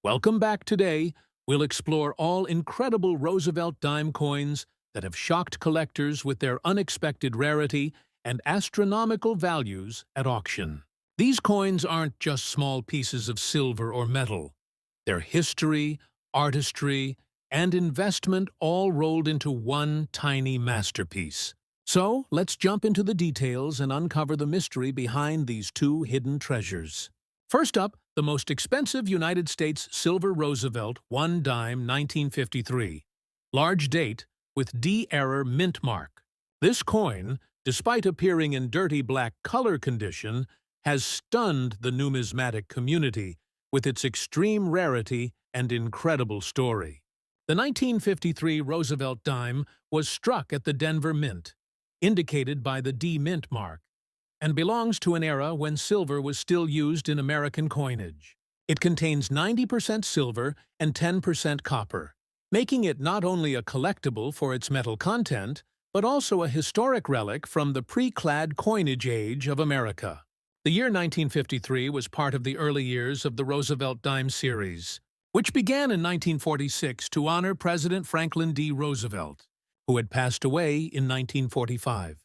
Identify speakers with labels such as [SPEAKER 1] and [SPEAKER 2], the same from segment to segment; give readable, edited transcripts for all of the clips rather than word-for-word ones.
[SPEAKER 1] Welcome back. Today, we'll explore all incredible Roosevelt dime coins that have shocked collectors with their unexpected rarity and astronomical values at auction. These coins aren't just small pieces of silver or metal. They're history, artistry, and investment all rolled into one tiny masterpiece. So, let's jump into the details and uncover the mystery behind these two hidden treasures. First up, the most expensive United States silver Roosevelt 1 dime 1953. Large date with D-error mint mark. This coin, despite appearing in dirty black color condition, has stunned the numismatic community with its extreme rarity and incredible story. The 1953 Roosevelt dime was struck at the Denver Mint, indicated by the D mint mark, and belongs to an era when silver was still used in American coinage. It contains 90% silver and 10% copper, making it not only a collectible for its metal content, but also a historic relic from the pre-clad coinage age of America. The year 1953 was part of the early years of the Roosevelt dime series, which began in 1946 to honor President Franklin D. Roosevelt, who had passed away in 1945.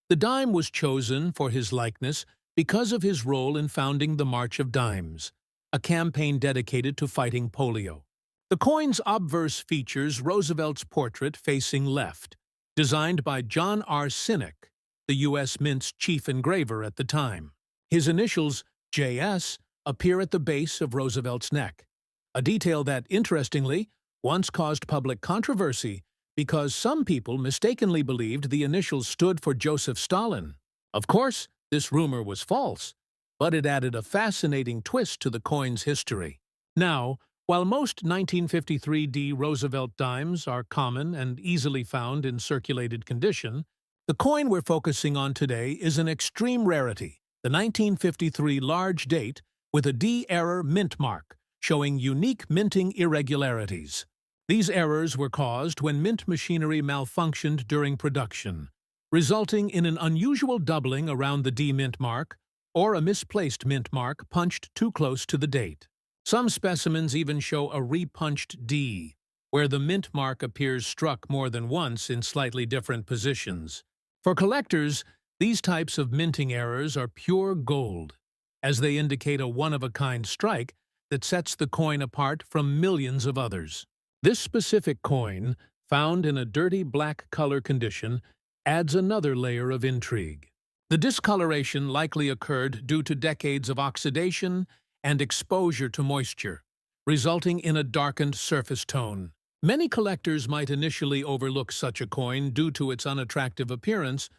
[SPEAKER 1] The dime was chosen for his likeness because of his role in founding the March of Dimes, a campaign dedicated to fighting polio. The coin's obverse features Roosevelt's portrait facing left, designed by John R. Sinek, the U.S. Mint's chief engraver at the time. His initials, J.S., appear at the base of Roosevelt's neck, a detail that, interestingly, once caused public controversy because some people mistakenly believed the initials stood for Joseph Stalin. Of course, this rumor was false, but it added a fascinating twist to the coin's history. Now, while most 1953 D Roosevelt dimes are common and easily found in circulated condition, the coin we're focusing on today is an extreme rarity, the 1953 large date with a D-error mint mark, showing unique minting irregularities. These errors were caused when mint machinery malfunctioned during production, resulting in an unusual doubling around the D mint mark or a misplaced mint mark punched too close to the date. Some specimens even show a repunched D, where the mint mark appears struck more than once in slightly different positions. For collectors, these types of minting errors are pure gold, as they indicate a one-of-a-kind strike that sets the coin apart from millions of others. This specific coin, found in a dirty black color condition, adds another layer of intrigue. The discoloration likely occurred due to decades of oxidation and exposure to moisture, resulting in a darkened surface tone. Many collectors might initially overlook such a coin due to its unattractive appearance,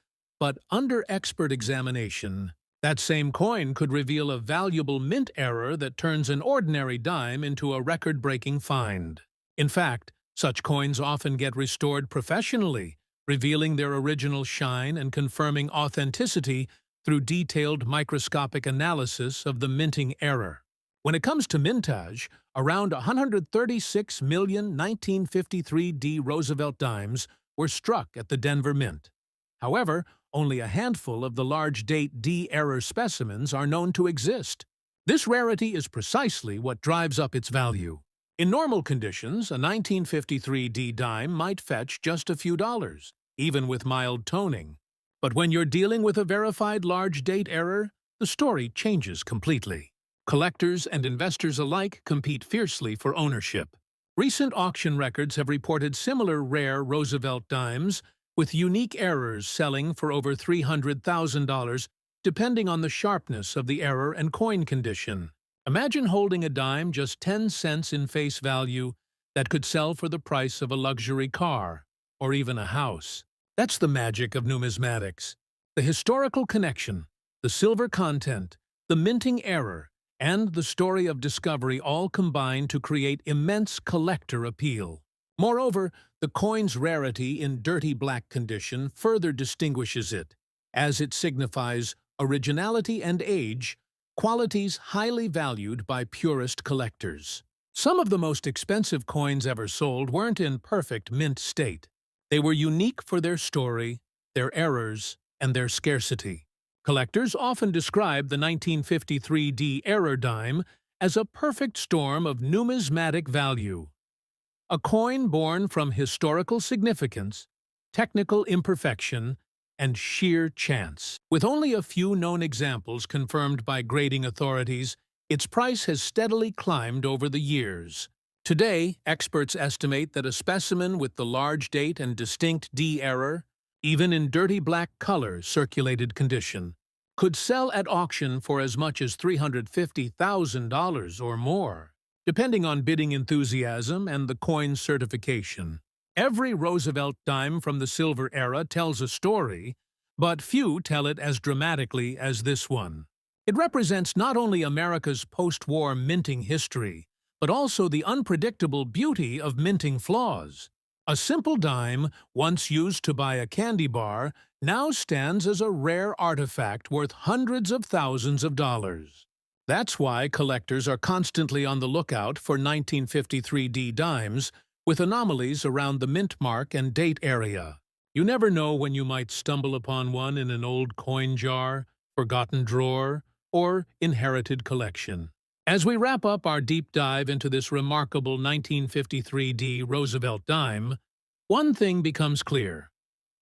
[SPEAKER 1] but under expert examination, that same coin could reveal a valuable mint error that turns an ordinary dime into a record-breaking find. In fact, such coins often get restored professionally, revealing their original shine and confirming authenticity through detailed microscopic analysis of the minting error. When it comes to mintage, around 136 million 1953 D Roosevelt dimes were struck at the Denver Mint. However, only a handful of the large date D-error specimens are known to exist. This rarity is precisely what drives up its value. In normal conditions, a 1953 D dime might fetch just a few dollars, even with mild toning. But when you're dealing with a verified large date error, the story changes completely. Collectors and investors alike compete fiercely for ownership. Recent auction records have reported similar rare Roosevelt dimes, with unique errors selling for over $300,000, depending on the sharpness of the error and coin condition. Imagine holding a dime just 10 cents in face value that could sell for the price of a luxury car or even a house. That's the magic of numismatics. The historical connection, the silver content, the minting error, and the story of discovery all combine to create immense collector appeal. Moreover, the coin's rarity in dirty black condition further distinguishes it, as it signifies originality and age, qualities highly valued by purist collectors. Some of the most expensive coins ever sold weren't in perfect mint state. They were unique for their story, their errors, and their scarcity. Collectors often describe the 1953 D error dime as a perfect storm of numismatic value. A coin born from historical significance, technical imperfection, and sheer chance. With only a few known examples confirmed by grading authorities, its price has steadily climbed over the years. Today, experts estimate that a specimen with the large date and distinct D error, even in dirty black color circulated condition, could sell at auction for as much as $350,000 or more, depending on bidding enthusiasm and the coin's certification. Every Roosevelt dime from the silver era tells a story, but few tell it as dramatically as this one. It represents not only America's post-war minting history, but also the unpredictable beauty of minting flaws. A simple dime, once used to buy a candy bar, now stands as a rare artifact worth hundreds of thousands of dollars. That's why collectors are constantly on the lookout for 1953 D dimes, with anomalies around the mint mark and date area. You never know when you might stumble upon one in an old coin jar, forgotten drawer, or inherited collection. As we wrap up our deep dive into this remarkable 1953 D Roosevelt dime, one thing becomes clear.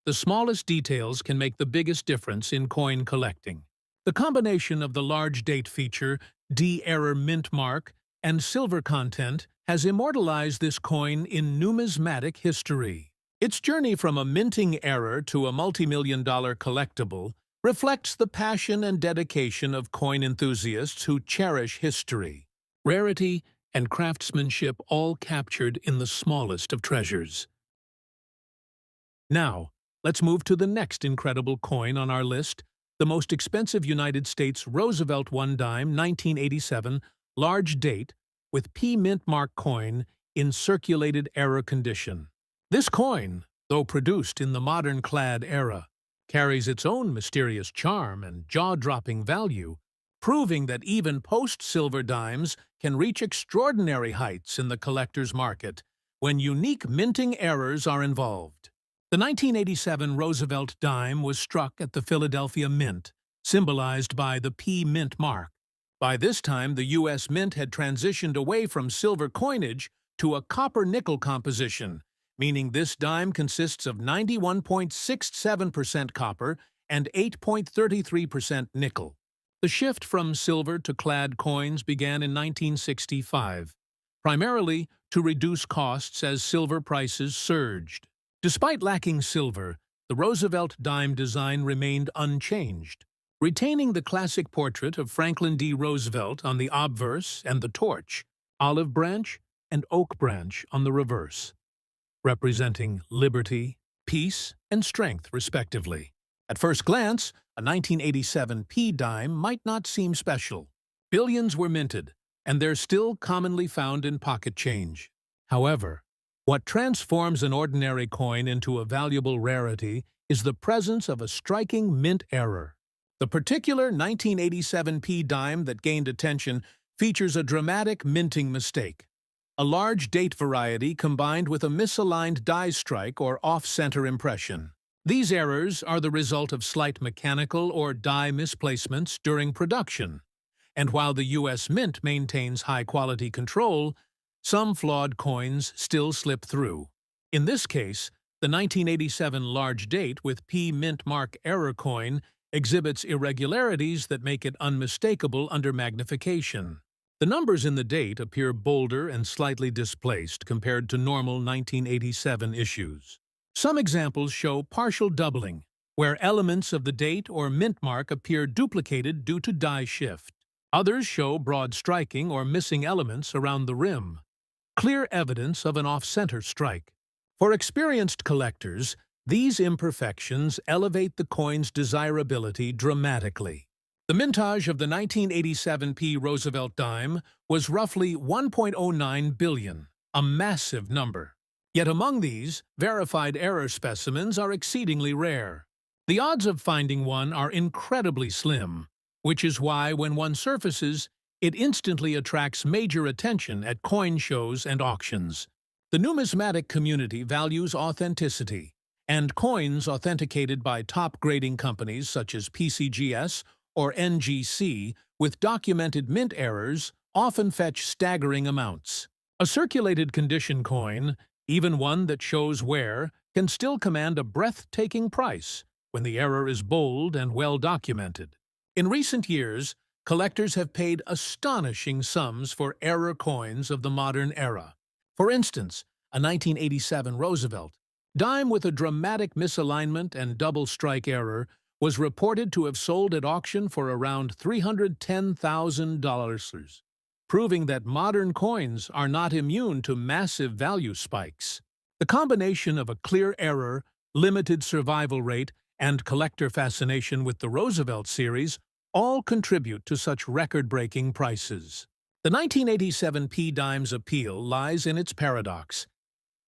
[SPEAKER 1] The smallest details can make the biggest difference in coin collecting. The combination of the large date feature, D-error mint mark, and silver content has immortalized this coin in numismatic history. Its journey from a minting error to a multi-million-dollar collectible reflects the passion and dedication of coin enthusiasts who cherish history, rarity, and craftsmanship, all captured in the smallest of treasures. Now, let's move to the next incredible coin on our list, the most expensive United States Roosevelt one dime 1987 large date with P mint mark coin in circulated error condition. This coin, though produced in the modern clad era, carries its own mysterious charm and jaw-dropping value, proving that even post-silver dimes can reach extraordinary heights in the collector's market when unique minting errors are involved. The 1987 Roosevelt dime was struck at the Philadelphia Mint, symbolized by the P mint mark. By this time, the U.S. Mint had transitioned away from silver coinage to a copper-nickel composition, meaning this dime consists of 91.67% copper and 8.33% nickel. The shift from silver to clad coins began in 1965, primarily to reduce costs as silver prices surged. Despite lacking silver, the Roosevelt dime design remained unchanged, retaining the classic portrait of Franklin D. Roosevelt on the obverse and the torch, olive branch and oak branch on the reverse, representing liberty, peace, and strength, respectively. At first glance, a 1987 P dime might not seem special. Billions were minted, and they're still commonly found in pocket change. However, what transforms an ordinary coin into a valuable rarity is the presence of a striking mint error. The particular 1987 P dime that gained attention features a dramatic minting mistake, a large date variety combined with a misaligned die strike or off-center impression. These errors are the result of slight mechanical or die misplacements during production, and while the U.S. Mint maintains high-quality control, some flawed coins still slip through. In this case, the 1987 large date with P mint mark error coin exhibits irregularities that make it unmistakable under magnification. The numbers in the date appear bolder and slightly displaced compared to normal 1987 issues. Some examples show partial doubling, where elements of the date or mint mark appear duplicated due to die shift. Others show broad striking or missing elements around the rim, clear evidence of an off-center strike. For experienced collectors, these imperfections elevate the coin's desirability dramatically. The mintage of the 1987 P Roosevelt dime was roughly 1.09 billion, a massive number. Yet among these, verified error specimens are exceedingly rare. The odds of finding one are incredibly slim, which is why when one surfaces, it instantly attracts major attention at coin shows and auctions. The numismatic community values authenticity, and coins authenticated by top grading companies such as PCGS or NGC with documented mint errors often fetch staggering amounts. A circulated condition coin, even one that shows wear, can still command a breathtaking price when the error is bold and well documented. In recent years, collectors have paid astonishing sums for error coins of the modern era. For instance, a 1987 Roosevelt dime with a dramatic misalignment and double strike error was reported to have sold at auction for around $310,000, proving that modern coins are not immune to massive value spikes. The combination of a clear error, limited survival rate, and collector fascination with the Roosevelt series all contribute to such record-breaking prices. The 1987 P dime's appeal lies in its paradox.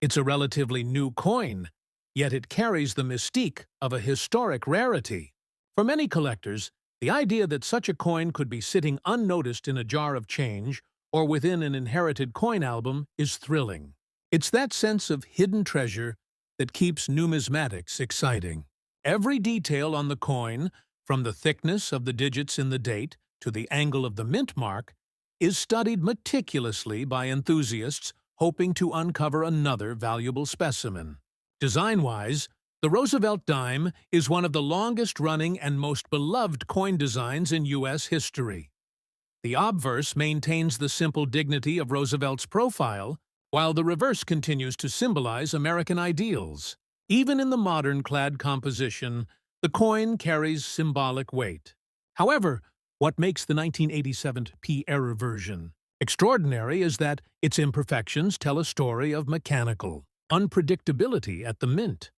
[SPEAKER 1] It's a relatively new coin, yet it carries the mystique of a historic rarity. For many collectors, the idea that such a coin could be sitting unnoticed in a jar of change or within an inherited coin album is thrilling. It's that sense of hidden treasure that keeps numismatics exciting. Every detail on the coin, from the thickness of the digits in the date to the angle of the mint mark, is studied meticulously by enthusiasts hoping to uncover another valuable specimen. Design-wise, the Roosevelt dime is one of the longest-running and most beloved coin designs in U.S. history. The obverse maintains the simple dignity of Roosevelt's profile, while the reverse continues to symbolize American ideals. Even in the modern clad composition, the coin carries symbolic weight. However, what makes the 1987 P error version extraordinary is that its imperfections tell a story of mechanical unpredictability at the mint,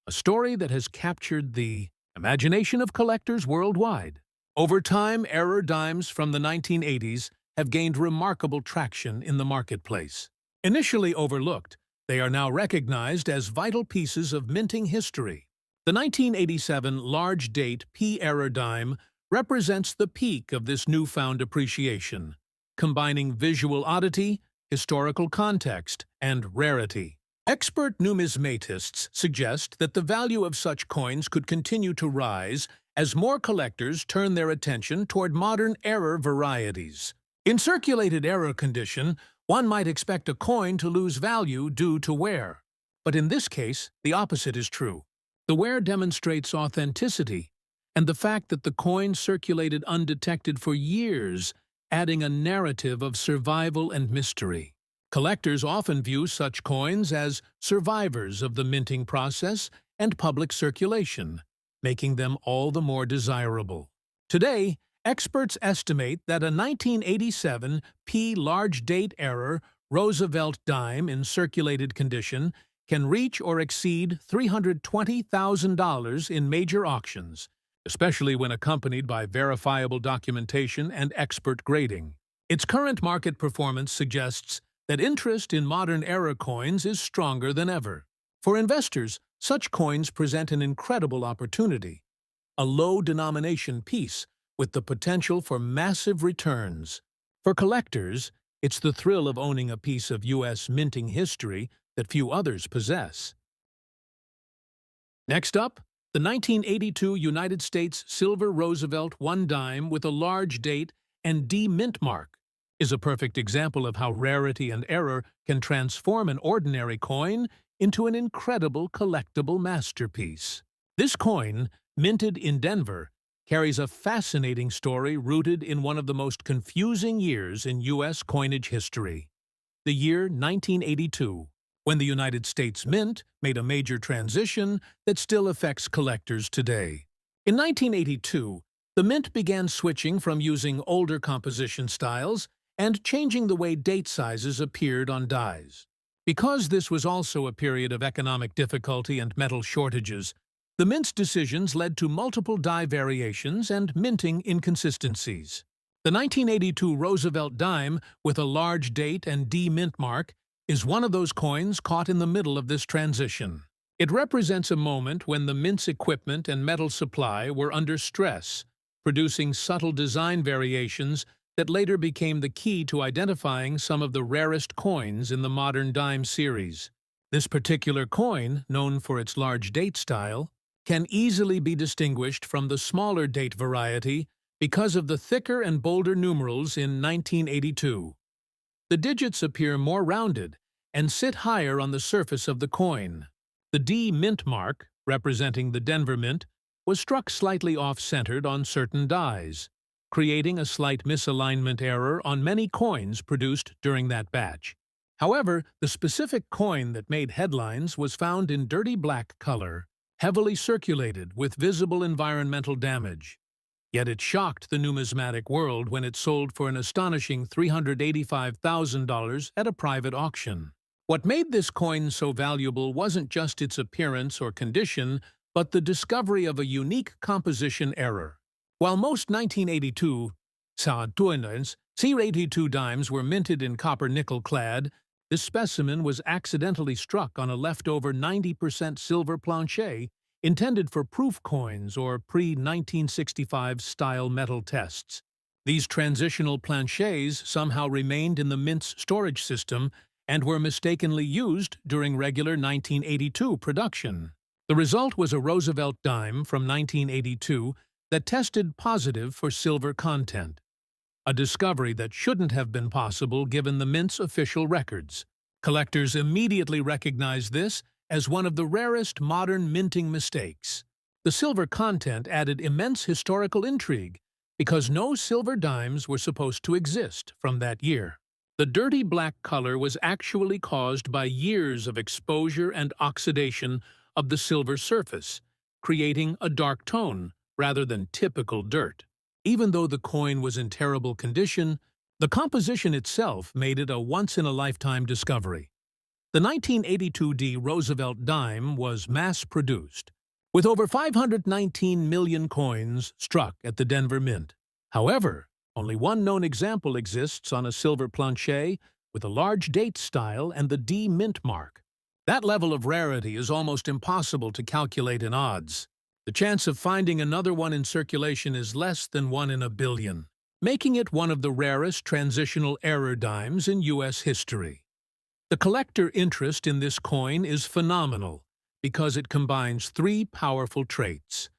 [SPEAKER 1] a story that has captured the imagination of collectors worldwide. Over time, error dimes from the 1980s have gained remarkable traction in the marketplace. Initially overlooked, they are now recognized as vital pieces of minting history. The 1987 large-date P error dime represents the peak of this newfound appreciation, combining visual oddity, historical context, and rarity. Expert numismatists suggest that the value of such coins could continue to rise as more collectors turn their attention toward modern error varieties. In circulated error condition, one might expect a coin to lose value due to wear. But in this case, the opposite is true. The wear demonstrates authenticity, and the fact that the coin circulated undetected for years, adding a narrative of survival and mystery. Collectors often view such coins as survivors of the minting process and public circulation, making them all the more desirable. Today, experts estimate that a 1987 P large-date error Roosevelt dime in circulated condition can reach or exceed $320,000 in major auctions, especially when accompanied by verifiable documentation and expert grading. Its current market performance suggests that interest in modern error coins is stronger than ever. For investors, such coins present an incredible opportunity, a low-denomination piece with the potential for massive returns. For collectors, it's the thrill of owning a piece of U.S. minting history that few others possess. Next up, the 1982 United States Silver Roosevelt 1 dime with a large date and D mint mark is a perfect example of how rarity and error can transform an ordinary coin into an incredible collectible masterpiece. This coin, minted in Denver, carries a fascinating story rooted in one of the most confusing years in U.S. coinage history, the year 1982, when the United States Mint made a major transition that still affects collectors today. In 1982, the Mint began switching from using older composition styles and changing the way date sizes appeared on dies. Because this was also a period of economic difficulty and metal shortages, the Mint's decisions led to multiple die variations and minting inconsistencies. The 1982 Roosevelt dime with a large date and D mint mark is one of those coins caught in the middle of this transition. It represents a moment when the Mint's equipment and metal supply were under stress, producing subtle design variations that later became the key to identifying some of the rarest coins in the modern dime series. This particular coin, known for its large date style, can easily be distinguished from the smaller date variety because of the thicker and bolder numerals in 1982. The digits appear more rounded and sit higher on the surface of the coin. The D mint mark, representing the Denver Mint, was struck slightly off-centered on certain dies, creating a slight misalignment error on many coins produced during that batch. However, the specific coin that made headlines was found in dirty black color, heavily circulated with visible environmental damage. Yet it shocked the numismatic world when it sold for an astonishing $385,000 at a private auction. What made this coin so valuable wasn't just its appearance or condition, but the discovery of a unique composition error. While most 1982 C82 dimes were minted in copper-nickel clad, this specimen was accidentally struck on a leftover 90% silver plancher intended for proof coins or pre-1965 style metal tests. These transitional planchets somehow remained in the Mint's storage system and were mistakenly used during regular 1982 production. The result was a Roosevelt dime from 1982 that tested positive for silver content, a discovery that shouldn't have been possible given the Mint's official records. Collectors immediately recognized this as one of the rarest modern minting mistakes. The silver content added immense historical intrigue because no silver dimes were supposed to exist from that year. The dirty black color was actually caused by years of exposure and oxidation of the silver surface, creating a dark tone rather than typical dirt. Even though the coin was in terrible condition, the composition itself made it a once-in-a-lifetime discovery. The 1982 D Roosevelt dime was mass-produced, with over 519 million coins struck at the Denver Mint. However, only one known example exists on a silver plancher with a large date style and the D mint mark. That level of rarity is almost impossible to calculate in odds. The chance of finding another one in circulation is less than 1 in a billion, making it one of the rarest transitional error dimes in U.S. history. The collector interest in this coin is phenomenal because it combines three powerful traits: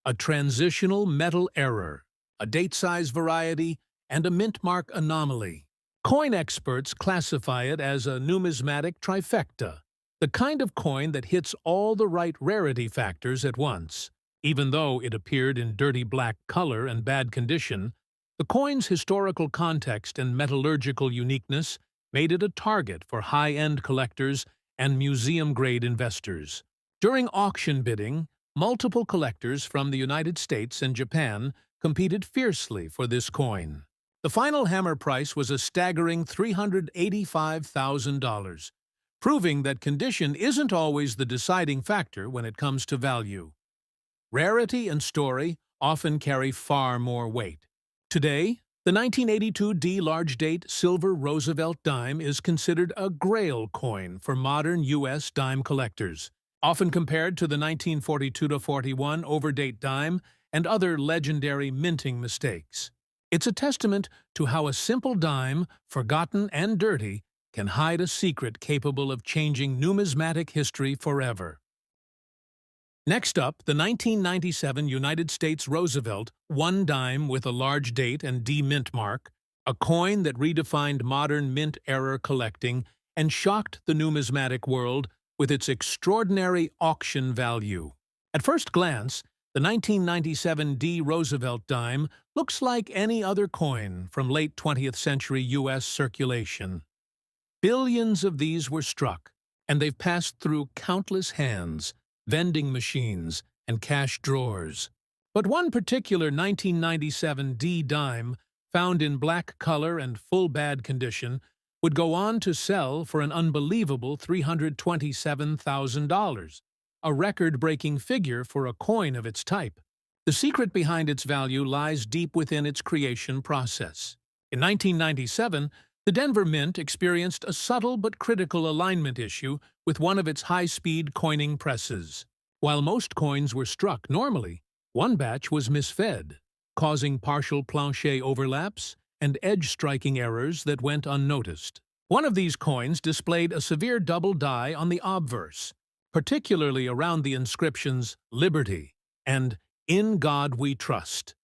[SPEAKER 1] a transitional metal error, a date-size variety, and a mint mark anomaly. Coin experts classify it as a numismatic trifecta, the kind of coin that hits all the right rarity factors at once. Even though it appeared in dirty black color and bad condition, the coin's historical context and metallurgical uniqueness made it a target for high-end collectors and museum-grade investors. During auction bidding, multiple collectors from the United States and Japan competed fiercely for this coin. The final hammer price was a staggering $385,000, proving that condition isn't always the deciding factor when it comes to value. Rarity and story often carry far more weight. Today, the 1982 D large date silver Roosevelt dime is considered a grail coin for modern U.S. dime collectors, often compared to the 1942-41 overdate dime and other legendary minting mistakes. It's a testament to how a simple dime, forgotten and dirty, can hide a secret capable of changing numismatic history forever. Next up, the 1997 United States Roosevelt, one dime with a large date and D mint mark, a coin that redefined modern mint error collecting and shocked the numismatic world with its extraordinary auction value. At first glance, the 1997 D Roosevelt dime looks like any other coin from late 20th century U.S. circulation. Billions of these were struck, and they've passed through countless hands, vending machines, and cash drawers. But one particular 1997 D dime, found in black color and full bad condition, would go on to sell for an unbelievable $327,000, a record-breaking figure for a coin of its type. The secret behind its value lies deep within its creation process. In 1997, the Denver Mint experienced a subtle but critical alignment issue with one of its high-speed coining presses. While most coins were struck normally, one batch was misfed, causing partial plancher overlaps and edge-striking errors that went unnoticed. One of these coins displayed a severe double die on the obverse, particularly around the inscriptions "Liberty" and "In God We Trust."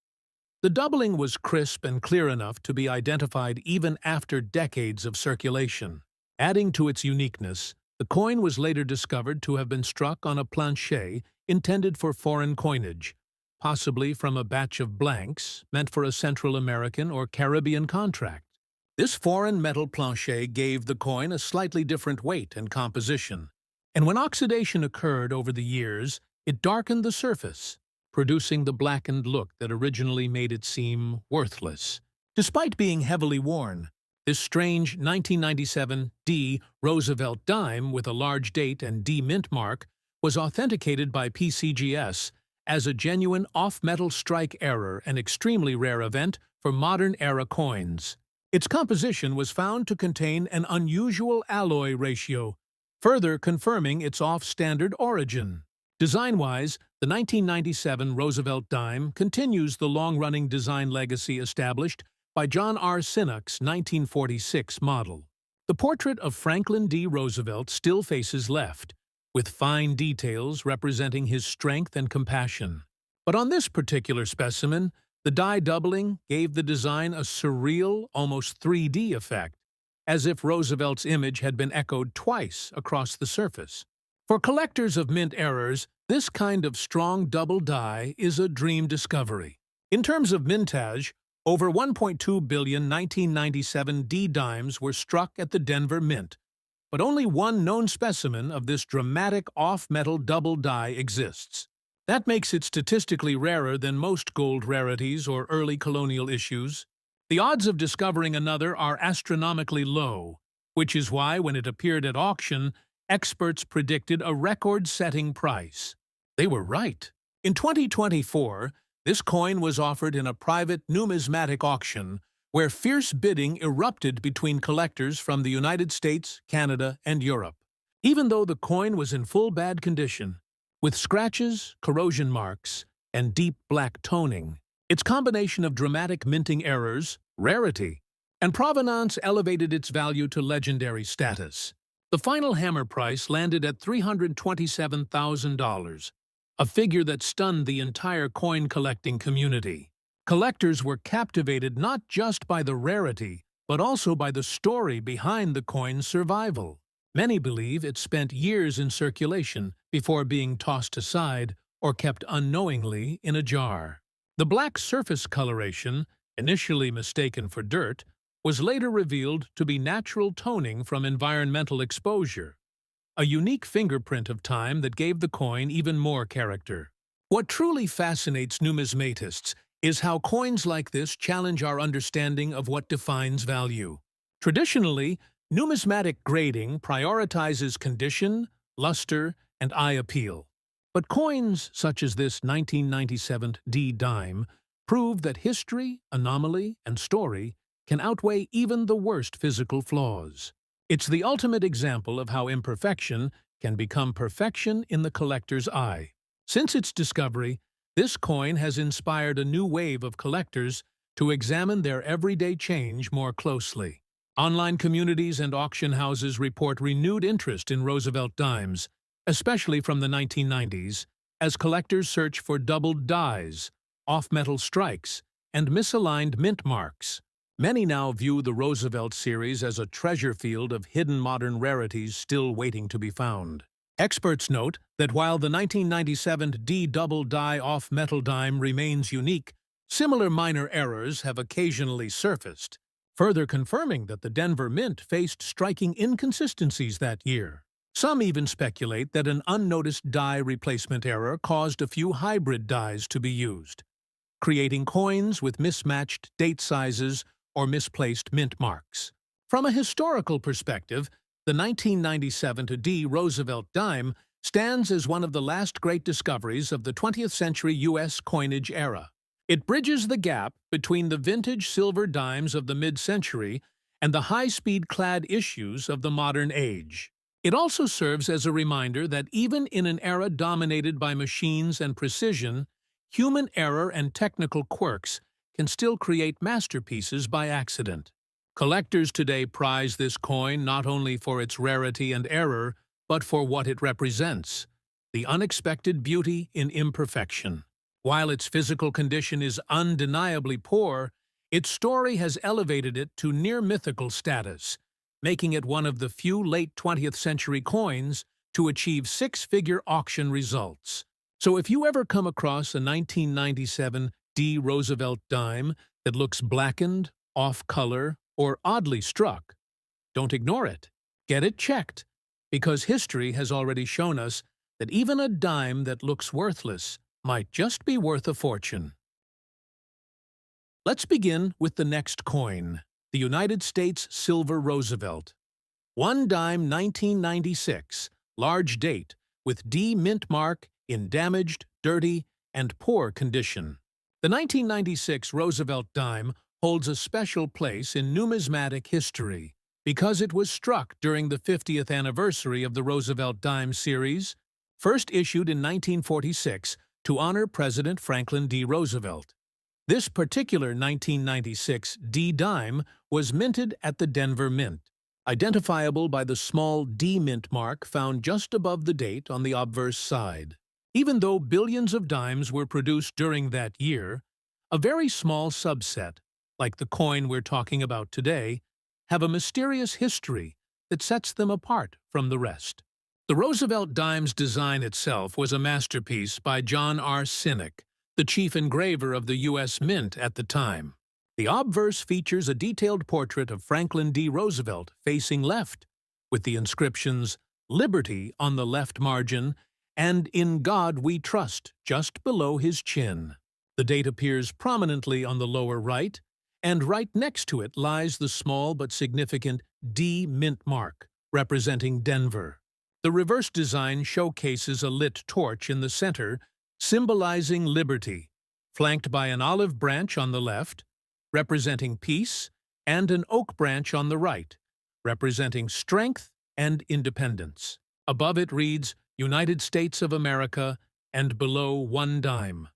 [SPEAKER 1] The doubling was crisp and clear enough to be identified even after decades of circulation. Adding to its uniqueness, the coin was later discovered to have been struck on a planchet intended for foreign coinage, possibly from a batch of blanks meant for a Central American or Caribbean contract. This foreign metal planchet gave the coin a slightly different weight and composition, and when oxidation occurred over the years, it darkened the surface, producing the blackened look that originally made it seem worthless. Despite being heavily worn, this strange 1997 D Roosevelt dime with a large date and D mint mark was authenticated by PCGS as a genuine off-metal strike error, an extremely rare event for modern-era coins. Its composition was found to contain an unusual alloy ratio, further confirming its off-standard origin. Design-wise, the 1997 Roosevelt dime continues the long-running design legacy established by John R. Sinnock's 1946 model. The portrait of Franklin D. Roosevelt still faces left, with fine details representing his strength and compassion. But on this particular specimen, the die doubling gave the design a surreal, almost 3D effect, as if Roosevelt's image had been echoed twice across the surface. For collectors of mint errors, this kind of strong double die is a dream discovery. In terms of mintage, over 1.2 billion 1997 D dimes were struck at the Denver Mint, but only one known specimen of this dramatic off-metal double die exists. That makes it statistically rarer than most gold rarities or early colonial issues. The odds of discovering another are astronomically low, which is why when it appeared at auction, experts predicted a record-setting price. They were right. In 2024, this coin was offered in a private numismatic auction where fierce bidding erupted between collectors from the United States, Canada, and Europe. Even though the coin was in full bad condition, with scratches, corrosion marks, and deep black toning, its combination of dramatic minting errors, rarity, and provenance elevated its value to legendary status. The final hammer price landed at $327,000, a figure that stunned the entire coin-collecting community. Collectors were captivated not just by the rarity, but also by the story behind the coin's survival. Many believe it spent years in circulation before being tossed aside or kept unknowingly in a jar. The black surface coloration, initially mistaken for dirt, was later revealed to be natural toning from environmental exposure, a unique fingerprint of time that gave the coin even more character. What truly fascinates numismatists is how coins like this challenge our understanding of what defines value. Traditionally, numismatic grading prioritizes condition, luster, and eye appeal. But coins such as this 1997 D dime prove that history, anomaly, and story can outweigh even the worst physical flaws. It's the ultimate example of how imperfection can become perfection in the collector's eye. Since its discovery, this coin has inspired a new wave of collectors to examine their everyday change more closely. Online communities and auction houses report renewed interest in Roosevelt dimes, especially from the 1990s, as collectors search for doubled dies, off-metal strikes, and misaligned mint marks. Many now view the Roosevelt series as a treasure field of hidden modern rarities still waiting to be found. Experts note that while the 1997 D double die off-metal dime remains unique, similar minor errors have occasionally surfaced, further confirming that the Denver Mint faced striking inconsistencies that year. Some even speculate that an unnoticed die replacement error caused a few hybrid dies to be used, creating coins with mismatched date sizes or misplaced mint marks. From a historical perspective, the 1997 D Roosevelt dime stands as one of the last great discoveries of the 20th century U.S. coinage era. It bridges the gap between the vintage silver dimes of the mid-century and the high-speed clad issues of the modern age. It also serves as a reminder that even in an era dominated by machines and precision, human error and technical quirks can still create masterpieces by accident. Collectors today prize this coin not only for its rarity and error, but for what it represents: the unexpected beauty in imperfection. While its physical condition is undeniably poor, its story has elevated it to near-mythical status, making it one of the few late 20th century coins to achieve six-figure auction results. So if you ever come across a 1997 D Roosevelt dime that looks blackened, off-color, or oddly struck, don't ignore it. Get it checked, because history has already shown us that even a dime that looks worthless might just be worth a fortune. Let's begin with the next coin, the United States Silver Roosevelt. One dime 1996, large date, with D mint mark in damaged, dirty, and poor condition. The 1996 Roosevelt dime holds a special place in numismatic history because it was struck during the 50th anniversary of the Roosevelt dime series, first issued in 1946 to honor President Franklin D. Roosevelt. This particular 1996 D dime was minted at the Denver Mint, identifiable by the small D mint mark found just above the date on the obverse side. Even though billions of dimes were produced during that year, a very small subset, like the coin we're talking about today, have a mysterious history that sets them apart from the rest. The Roosevelt dime's design itself was a masterpiece by John R. Sinek, the chief engraver of the U.S. Mint at the time. The obverse features a detailed portrait of Franklin D. Roosevelt facing left, with the inscriptions "Liberty" on the left margin and "In God We Trust" just below his chin. The date appears prominently on the lower right, and right next to it lies the small but significant D mint mark, representing Denver. The reverse design showcases a lit torch in the center, symbolizing liberty, flanked by an olive branch on the left, representing peace, and an oak branch on the right, representing strength and independence. Above it reads, United States of America, and below one dime.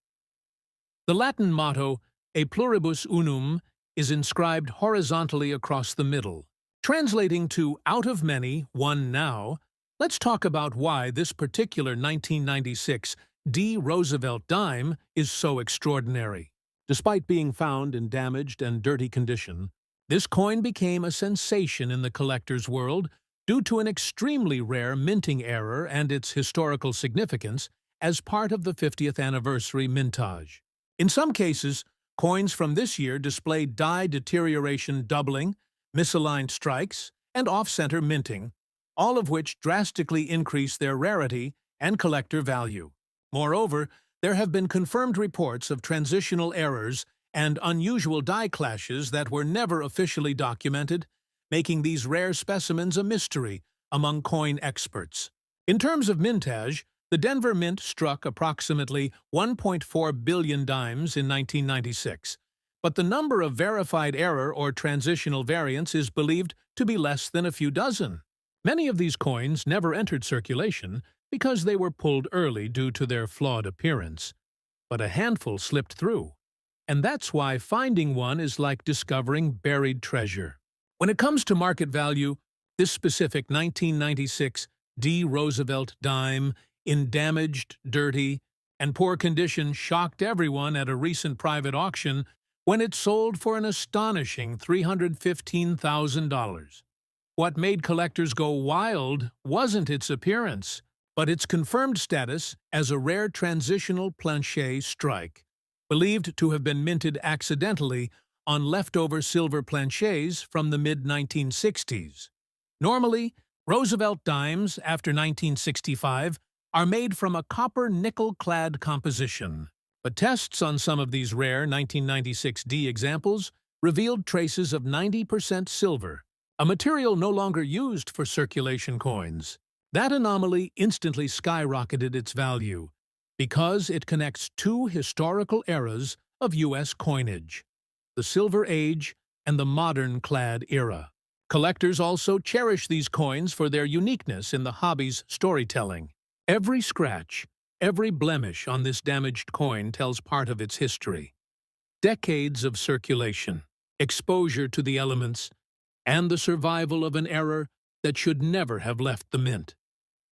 [SPEAKER 1] The Latin motto, E pluribus unum, is inscribed horizontally across the middle. Translating to out of many, one now, let's talk about why this particular 1996 D Roosevelt dime is so extraordinary. Despite being found in damaged and dirty condition, this coin became a sensation in the collector's world due to an extremely rare minting error and its historical significance as part of the 50th anniversary mintage. In some cases, coins from this year display die deterioration doubling, misaligned strikes, and off-center minting, all of which drastically increase their rarity and collector value. Moreover, there have been confirmed reports of transitional errors and unusual die clashes that were never officially documented, making these rare specimens a mystery among coin experts. In terms of mintage, the Denver Mint struck approximately 1.4 billion dimes in 1996, but the number of verified error or transitional variants is believed to be less than a few dozen. Many of these coins never entered circulation because they were pulled early due to their flawed appearance, but a handful slipped through, and that's why finding one is like discovering buried treasure. When it comes to market value, this specific 1996 D Roosevelt dime in damaged, dirty, and poor condition shocked everyone at a recent private auction when it sold for an astonishing $315,000. What made collectors go wild wasn't its appearance, but its confirmed status as a rare transitional planchet strike, believed to have been minted accidentally on leftover silver planchets from the mid-1960s. Normally, Roosevelt dimes after 1965 are made from a copper nickel-clad composition, but tests on some of these rare 1996 D examples revealed traces of 90% silver, a material no longer used for circulation coins. That anomaly instantly skyrocketed its value because it connects two historical eras of U.S. coinage, the Silver Age and the modern clad era. Collectors also cherish these coins for their uniqueness in the hobby's storytelling. Every scratch, every blemish on this damaged coin tells part of its history. Decades of circulation, exposure to the elements, and the survival of an error that should never have left the mint.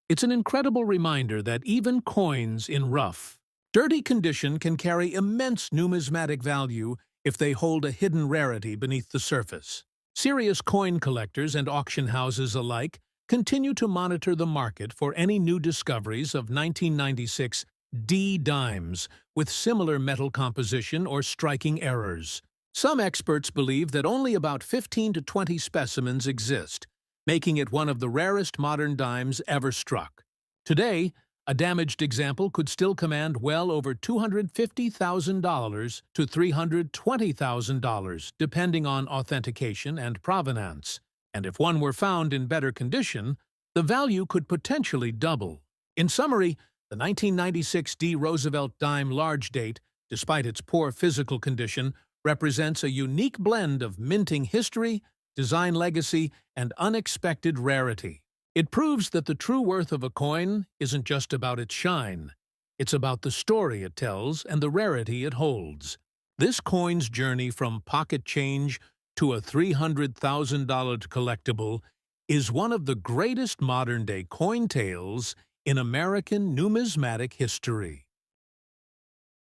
[SPEAKER 1] It's an incredible reminder that even coins in rough, Dirty condition can carry immense numismatic value if they hold a hidden rarity beneath the surface. Serious coin collectors and auction houses alike continue to monitor the market for any new discoveries of 1996 D dimes with similar metal composition or striking errors. Some experts believe that only about 15 to 20 specimens exist, making it one of the rarest modern dimes ever struck. Today, a damaged example could still command well over $250,000 to $320,000, depending on authentication and provenance. And if one were found in better condition, the value could potentially double. In summary, the 1996 D Roosevelt dime large date, despite its poor physical condition, represents a unique blend of minting history, design legacy, and unexpected rarity. It proves that the true worth of a coin isn't just about its shine. It's about the story it tells and the rarity it holds. This coin's journey from pocket change to a $300,000 collectible is one of the greatest modern-day coin tales in American numismatic history.